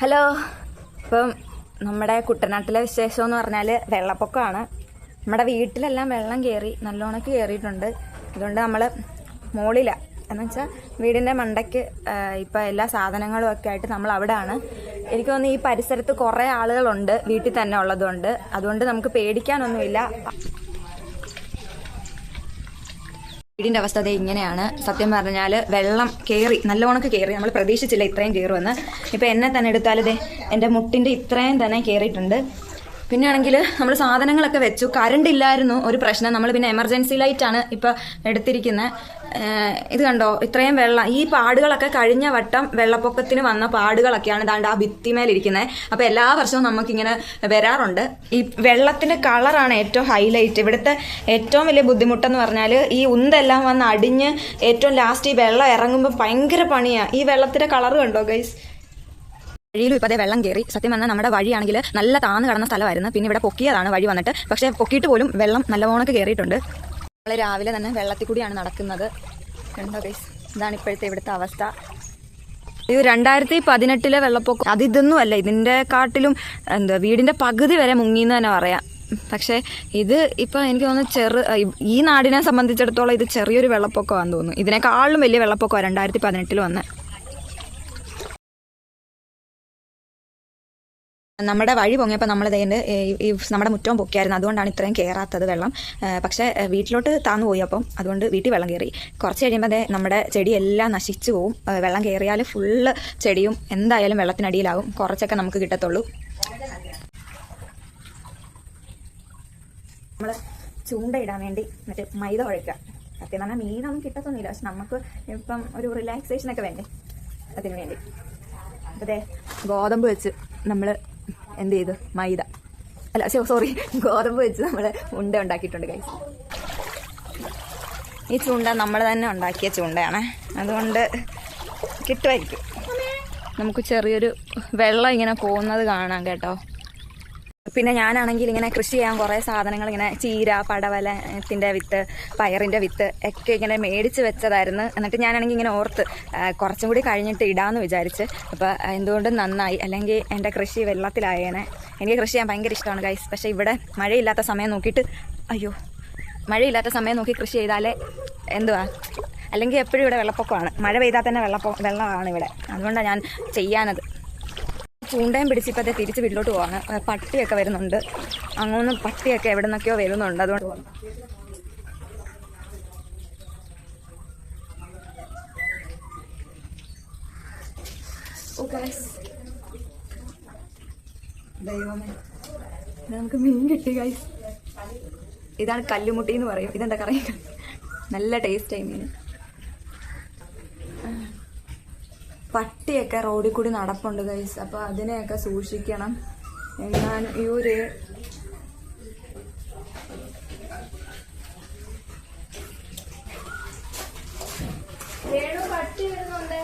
Hello. ഇപ്പം നമ്മുടെ കുട്ടനാട്ടിലെ വിശേഷം എന്ന് പറഞ്ഞാൽ വെള്ളപ്പൊക്കമാണ്. നമ്മുടെ വീട്ടിലെല്ലാം വെള്ളം കയറി, നല്ലോണക്ക് കയറിയിട്ടുണ്ട്. അതുകൊണ്ട് നമ്മൾ മുകളിലാണ്, എന്ന് വെച്ചാൽ വീടിൻ്റെ മണ്ടയ്ക്ക് ഇപ്പം എല്ലാ സാധനങ്ങളും ഒക്കെ ആയിട്ട് നമ്മൾ അവിടെയാണ്. എനിക്ക് തോന്നുന്നു ഈ പരിസരത്ത് കുറേ ആളുകളുണ്ട് വീട്ടിൽ തന്നെ ഉള്ളതുകൊണ്ട്. അതുകൊണ്ട് നമുക്ക് പേടിക്കാനൊന്നുമില്ല. വീടിൻ്റെ അവസ്ഥ അതേ ഇങ്ങനെയാണ്. സത്യം പറഞ്ഞാൽ വെള്ളം കയറി, നല്ലോണക്ക് കയറി. നമ്മൾ പ്രതീക്ഷിച്ചില്ല ഇത്രയും കയറുമെന്ന്. ഇപ്പം എന്നെ തന്നെ എടുത്താൽ ഇതേ എൻ്റെ മുട്ടിൻ്റെ ഇത്രയും തന്നെ കയറിയിട്ടുണ്ട്. പിന്നെ ആണെങ്കിൽ നമ്മൾ സാധനങ്ങളൊക്കെ വെച്ചു. കറണ്ട് ഇല്ലായിരുന്നു ഒരു പ്രശ്നം. നമ്മൾ പിന്നെ എമർജൻസി ലൈറ്റാണ് ഇപ്പോൾ എടുത്തിരിക്കുന്നത്. ഇത് കണ്ടോ, ഇത്രയും വെള്ളം. ഈ പാടുകളൊക്കെ കഴിഞ്ഞ വട്ടം വെള്ളപ്പൊക്കത്തിന് വന്ന പാടുകളൊക്കെയാണ് ഇതാണ്ട് ആ ഭിത്തിമേലിരിക്കുന്നത്. അപ്പോൾ എല്ലാ വർഷവും നമുക്കിങ്ങനെ വരാറുണ്ട്. ഈ വെള്ളത്തിൻ്റെ കളറാണ് ഏറ്റവും ഹൈലൈറ്റ്. ഇവിടുത്തെ ഏറ്റവും വലിയ ബുദ്ധിമുട്ടെന്ന് പറഞ്ഞാൽ ഈ ഉന്തെല്ലാം വന്ന് അടിഞ്ഞ് ഏറ്റവും ലാസ്റ്റ് ഈ വെള്ളം ഇറങ്ങുമ്പോൾ ഭയങ്കര പണിയാണ്. ഈ വെള്ളത്തിൻ്റെ കളറ് കണ്ടോ ഗൈസ്. വഴിയിലും ഇപ്പോൾ അതേ വെള്ളം കയറി. സത്യം പറഞ്ഞാൽ നമ്മുടെ വഴിയാണെങ്കിൽ നല്ല താന്ന് കിടന്ന സ്ഥലമായിരുന്നു. പിന്നെ ഇവിടെ പൊക്കിയതാണ് വഴി വന്നിട്ട്. പക്ഷേ പൊക്കിയിട്ട് പോലും വെള്ളം നല്ലവണ്ണക്ക് കയറിയിട്ടുണ്ട്. നമ്മൾ രാവിലെ തന്നെ വെള്ളത്തിൽ കൂടിയാണ് നടക്കുന്നത്. കണ്ടോ ഗൈസ്, ഇതാണ് ഇപ്പോഴത്തെ ഇവിടുത്തെ അവസ്ഥ. ഇത് 2018 വെള്ളപ്പൊക്കം. ഇതൊന്നും അല്ല, ഇതിൻ്റെ കാട്ടിലും വീടിൻ്റെ പകുതി വരെ മുങ്ങിയെന്ന് തന്നെ പറയാം. പക്ഷേ ഇത് ഇപ്പോൾ എനിക്ക് തോന്നുന്നു ഈ നാടിനെ സംബന്ധിച്ചിടത്തോളം ഇത് ചെറിയൊരു വെള്ളപ്പൊക്കമാണെന്ന് തോന്നുന്നു. ഇതിനേക്കാളും വലിയ വെള്ളപ്പൊക്കമാണ് 2018 വന്നത്. നമ്മുടെ വഴി പൊങ്ങിയപ്പോൾ നമ്മൾ ഈ നമ്മുടെ മുറ്റവും പൊക്കിയായിരുന്നു. അതുകൊണ്ടാണ് ഇത്രയും കയറാത്തത് വെള്ളം. പക്ഷേ വീട്ടിലോട്ട് താന്നു പോയി. അപ്പം അതുകൊണ്ട് വീട്ടിൽ വെള്ളം കയറി. കുറച്ച് കഴിയുമ്പോൾ നമ്മുടെ ചെടിയെല്ലാം നശിച്ചു പോവും. വെള്ളം കയറിയാൽ ഫുള്ള് ചെടിയും എന്തായാലും വെള്ളത്തിനടിയിലാവും. കുറച്ചൊക്കെ നമുക്ക് കിട്ടത്തുള്ളൂ. നമ്മൾ ചൂണ്ടയിടാൻ വേണ്ടി മറ്റേ മൈദ കുഴക്കുക. സത്യം പറഞ്ഞാൽ മീനൊന്നും കിട്ടത്തൊന്നുമില്ല. പക്ഷെ നമുക്ക് ഇപ്പം ഒരു റിലാക്സേഷനൊക്കെ വേണ്ടേ, അതിന് വേണ്ടി. അതെ, ഗോതമ്പ് വെച്ച് നമ്മൾ എന്ത് ചെയ്തു, ഗോതമ്പ് വെച്ച് നമ്മൾ ഉണ്ട ഉണ്ടാക്കിയിട്ടുണ്ട് ഗൈസ്. ഈ ചൂണ്ട നമ്മൾ തന്നെ ഉണ്ടാക്കിയ ചൂണ്ടയാണ്. അതുകൊണ്ട് കിട്ടുമായിരിക്കും. നമുക്ക് ചെറിയൊരു വെള്ളം ഇങ്ങനെ പോകുന്നത് കാണാം കേട്ടോ. പിന്നെ ഞാനാണെങ്കിൽ ഇങ്ങനെ കൃഷി ചെയ്യാൻ കുറേ സാധനങ്ങൾ, ഇങ്ങനെ ചീര, പടവലത്തിൻ്റെ വിത്ത്, പയറിൻ്റെ വിത്ത് ഒക്കെ ഇങ്ങനെ മേടിച്ച് വെച്ചതായിരുന്നു. എന്നിട്ട് ഞാനാണെങ്കിൽ ഇങ്ങനെ ഓർത്ത് കുറച്ചും കൂടി കഴിഞ്ഞിട്ട് ഇടാമെന്ന് വിചാരിച്ച്. അപ്പോൾ എന്തുകൊണ്ടും നന്നായി, അല്ലെങ്കിൽ എൻ്റെ കൃഷി വെള്ളത്തിലായേനെ. എനിക്ക് കൃഷി ചെയ്യാൻ ഭയങ്കര ഇഷ്ടമാണ് ഗൈസ്. പക്ഷേ ഇവിടെ മഴയില്ലാത്ത സമയം നോക്കിയിട്ട് മഴയില്ലാത്ത സമയം നോക്കി കൃഷി ചെയ്താലേ അല്ലെങ്കിൽ എപ്പോഴും ഇവിടെ വെള്ളപ്പൊക്കമാണ്. മഴ പെയ്താൽ തന്നെ വെള്ളമാണ് ഇവിടെ. അതുകൊണ്ടാണ് ഞാൻ ചെയ്യാനത്. ചൂണ്ടയും പിടിച്ചിപ്പോഴത്തെ തിരിച്ച് വീട്ടിലോട്ട് പോവാണ്. പട്ടിയൊക്കെ വരുന്നുണ്ട്. അങ്ങൊന്നും പട്ടിയൊക്കെ എവിടെ നിന്നൊക്കെയോ വരുന്നുണ്ട്. അതുകൊണ്ട് പോകാം. ദൈവമേ, നമുക്ക് മീൻ കിട്ടി ഗൈസ്. ഇതാണ് കല്ലുമുട്ടി എന്ന് പറയും. ഇതെന്താ കറി, നല്ല ടേസ്റ്റായി മീൻ. പട്ടിയൊക്കെ റോഡിൽ കൂടി നടപ്പുണ്ട് ഗൈസ്. അപ്പോൾ അതിനെയൊക്കെ സൂക്ഷിക്കണം. എങ്ങാനും ഈ ഒരു പട്ടി വരുന്നുണ്ട്.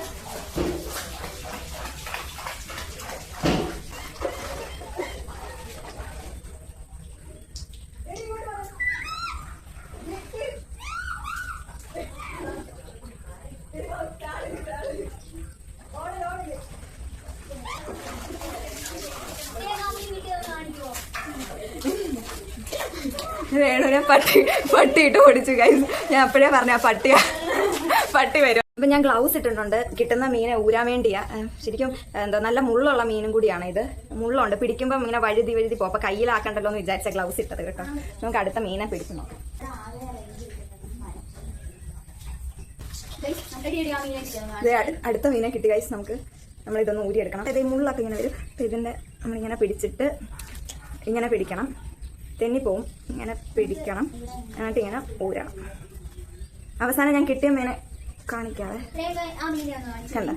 വേണുവിനെ പട്ടിയിട്ട് ഓടിച്ചു ഗൈസ്. ഞാൻ അപ്പോഴേ പറഞ്ഞ പട്ടി വരും. അപ്പം ഞാൻ ഗ്ലൗസ് ഇട്ടിട്ടുണ്ട്. കിട്ടുന്ന മീനെ ഊരാൻ വേണ്ടിയാ. ശരിക്കും നല്ല മുള്ളുള്ള മീനും കൂടിയാണ് ഇത്. മുള്ളുണ്ട്, പിടിക്കുമ്പോൾ ഇങ്ങനെ വഴുതി പോകും. അപ്പം കയ്യിലാക്കണ്ടല്ലോ എന്ന് വിചാരിച്ച ഗ്ലൗസ് ഇട്ടത് കേട്ടോ. നമുക്ക് അടുത്ത മീനെ പിടിച്ചു നോക്കാം. അടുത്ത മീനെ കിട്ടി ഗൈസ്. നമ്മളിതൊന്ന് ഊരിയെടുക്കണം. ഇത് മുള്ളൊക്കെ ഇങ്ങനെ വരും. അപ്പം ഇതിൻ്റെ നമ്മളിങ്ങനെ പിടിച്ചിട്ട് ഇങ്ങനെ പിടിക്കണം. തെന്നിപ്പോവും. ഇങ്ങനെ പിടിക്കണം, എന്നിട്ട് ഇങ്ങനെ ഊരണം. അവസാനം ഞാൻ കിട്ടിയ മീനെ കാണിക്കാതെ കണ്ട.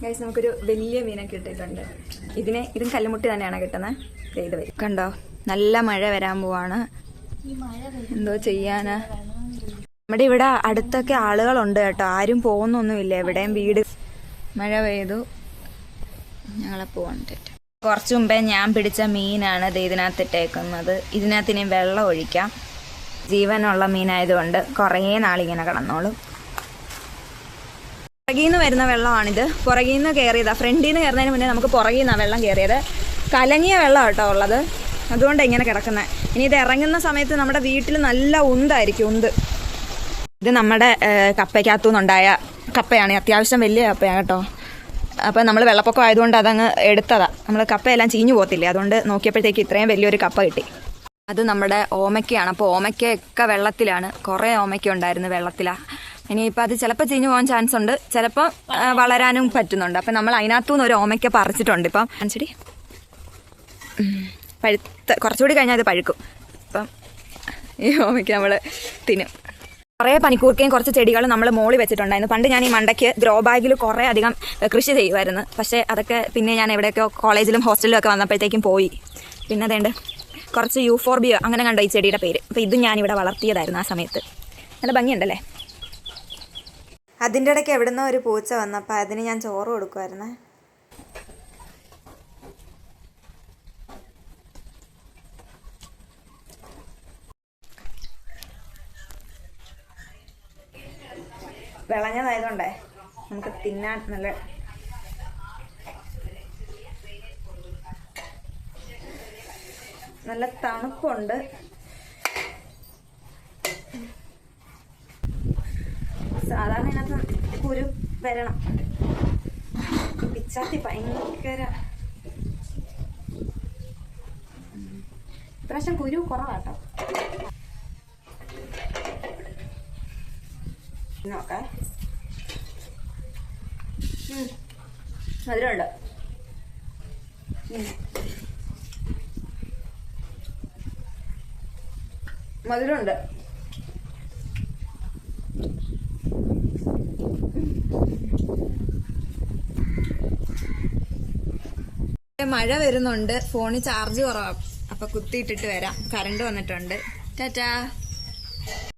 ഗൈസ്, നമുക്കൊരു വലിയ മീനെ കിട്ടിയിട്ടുണ്ട്. ഇതും കല്ലുമുട്ടി തന്നെയാണ് കിട്ടുന്നത്. ഇത് വരും കണ്ടോ. നല്ല മഴ വരാൻ പോവാണ്. എന്തോ ചെയ്യാനാ. നമ്മുടെ ഇവിടെ അടുത്തൊക്കെ ആളുകളുണ്ട് കേട്ടോ. ആരും പോകുന്നൊന്നുമില്ല എവിടെയും. വീട് മഴ പെയ്തു, ഞങ്ങളെ പോകണ്ട. കുറച്ച് മുമ്പേ ഞാൻ പിടിച്ച മീനാണ് ഇതിനകത്ത് ഇട്ടേക്കുന്നത്. ഇതിനകത്ത് ഇനി വെള്ളം ഒഴിക്കാം. ജീവനുള്ള മീനായതുകൊണ്ട് കുറേ നാളിങ്ങനെ കിടന്നോളും. പുറകിൽ നിന്ന് വരുന്ന വെള്ളമാണിത്. പുറകിൽ നിന്ന് കയറിയതാണ്. ഫ്രണ്ടിൽ നിന്ന് കയറുന്നതിന് മുന്നേ നമുക്ക് പുറകിൽ നിന്നാണ് വെള്ളം കയറിയത്. കലങ്ങിയ വെള്ളം കേട്ടോ ഉള്ളത്, അതുകൊണ്ടാണ് ഇങ്ങനെ കിടക്കുന്നത്. ഇനി ഇത് ഇറങ്ങുന്ന സമയത്ത് നമ്മുടെ വീട്ടിൽ നല്ല ഉന്തായിരിക്കും, ഉന്ത്. ഇത് നമ്മുടെ കപ്പയ്ക്കകത്തു നിന്നുണ്ടായ കപ്പയാണ്. അത്യാവശ്യം വലിയ കപ്പയാണ് കേട്ടോ. അപ്പോൾ നമ്മൾ വെള്ളപ്പൊക്കം ആയതുകൊണ്ട് അതങ്ങ് എടുത്തതാണ്. നമ്മൾ കപ്പയെല്ലാം ചീഞ്ഞു പോകത്തില്ലേ, അതുകൊണ്ട് നോക്കിയപ്പോഴത്തേക്ക് ഇത്രയും വലിയൊരു കപ്പ കിട്ടി. അത് നമ്മുടെ ഓമയ്ക്കയാണ്. അപ്പോൾ ഓമയ്ക്കൊക്കെ വെള്ളത്തിലാണ്. കുറേ ഓമയ്ക്ക ഉണ്ടായിരുന്നു വെള്ളത്തിലാണ്. ഇനിയിപ്പോൾ അത് ചിലപ്പോൾ ചീഞ്ഞു പോകാൻ ചാൻസ് ഉണ്ട്, ചിലപ്പോൾ വളരാനും പറ്റുന്നുണ്ട്. അപ്പം നമ്മൾ അതിനകത്തു നിന്ന് ഒരു ഓമയ്ക്ക പറിച്ചിട്ടുണ്ട്. ഇപ്പം അനുസരി കുറച്ചുകൂടി കഴിഞ്ഞാൽ അത് പഴുക്കും. അപ്പം ഈ ഓമയ്ക്ക നമ്മൾ തിന്നും. കുറേ പനിക്കൂർക്കയും കുറച്ച് ചെടികളും നമ്മൾ മോളി വെച്ചിട്ടുണ്ടായിരുന്നു. പണ്ട് ഞാൻ ഈ മണ്ടയ്ക്ക് ഗ്രോ ബാഗിൽ കുറേ അധികം കൃഷി ചെയ്യുമായിരുന്നു. പക്ഷേ അതൊക്കെ പിന്നെ ഞാൻ എവിടെയൊക്കെ കോളേജിലും ഹോസ്റ്റലിലും ഒക്കെ വന്നപ്പോഴത്തേക്കും പോയി. പിന്നെ അതേണ്ട് കുറച്ച് യൂഫോർബിയ അങ്ങനെ കണ്ടോ ഈ ചെടിയുടെ പേര്. അപ്പോൾ ഇതും ഞാനിവിടെ വളർത്തിയതായിരുന്നു ആ സമയത്ത്. നല്ല ഭംഗിയുണ്ടല്ലേ. അതിൻ്റെ ഇടയ്ക്ക് എവിടുന്നോ ഒരു പൂച്ച വന്നപ്പോൾ അതിന് ഞാൻ ചോറ് കൊടുക്കുമായിരുന്നേ. വിളഞ്ഞതായതുകൊണ്ടേ നമുക്ക് തിന്നാൻ നല്ല തണുപ്പുണ്ട്. സാധാരണ ഇതിനകത്ത് കുരു വരണം. പിച്ചാത്തി ഭയങ്കര ഇപ്രാവശ്യം കുരു കുറവാട്ടോ. നോക്കാം, മധുരമുണ്ട്. മധുരമുണ്ട്. മഴ വരുന്നുണ്ട്, ഫോണിൽ ചാർജ് കുറവാണ്. അപ്പൊ കുത്തിയിട്ടിട്ട് വരാം. കറണ്ട് വന്നിട്ടുണ്ട്. ടാറ്റാ.